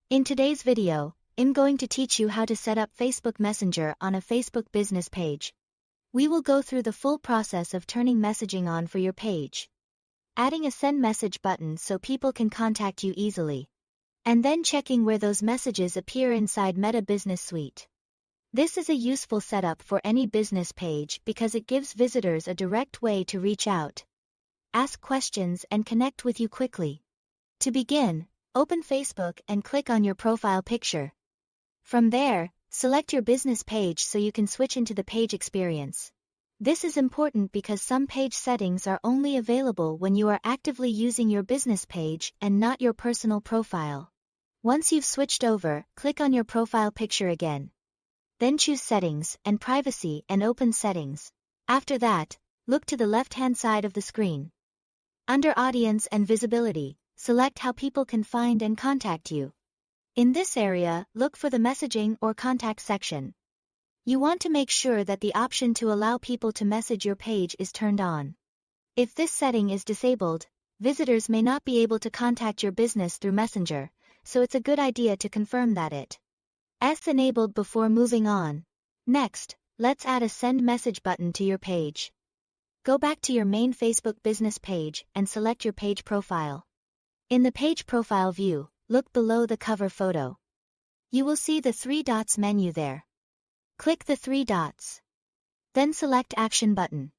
In today's video, I'm going to teach you how to set up Facebook Messenger on a Facebook business page. We will go through the full process of turning messaging on for your page, adding a send message button so people can contact you easily, and then checking where those messages appear inside Meta Business Suite. This is a useful setup for any business page because it gives visitors a direct way to reach out, ask questions and connect with you quickly. To begin, open Facebook and click on your profile picture. From there, select your business page so you can switch into the page experience. This is important because some page settings are only available when you are actively using your business page and not your personal profile. Once you've switched over, click on your profile picture again. Then choose Settings and Privacy and open Settings. After that, look to the left-hand side of the screen. Under Audience and Visibility, select how people can find and contact you. In this area, look for the Messaging or Contact section. You want to make sure that the option to allow people to message your page is turned on. If this setting is disabled, visitors may not be able to contact your business through Messenger, so it's a good idea to confirm that it is enabled before moving on. Next, let's add a send message button to your page. Go back to your main Facebook business page and select your page profile. In the page profile view, look below the cover photo. You will see the 3 dots menu there. Click the 3 dots. Then select Action button.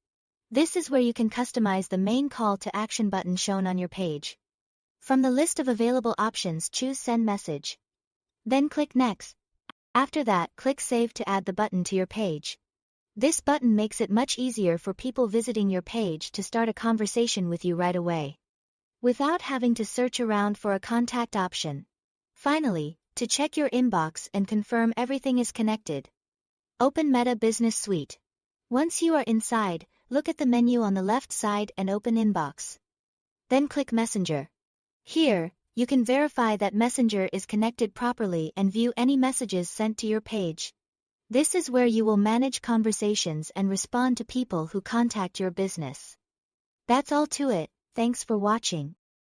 This is where you can customize the main call to action button shown on your page. From the list of available options, choose Send Message. Then click Next. After that, click Save to add the button to your page. This button makes it much easier for people visiting your page to start a conversation with you right away, without having to search around for a contact option. Finally, to check your inbox and confirm everything is connected, open Meta Business Suite. Once you are inside, look at the menu on the left side and open Inbox. Then click Messenger. Here, you can verify that Messenger is connected properly and view any messages sent to your page. This is where you will manage conversations and respond to people who contact your business. That's all to it. Thanks for watching.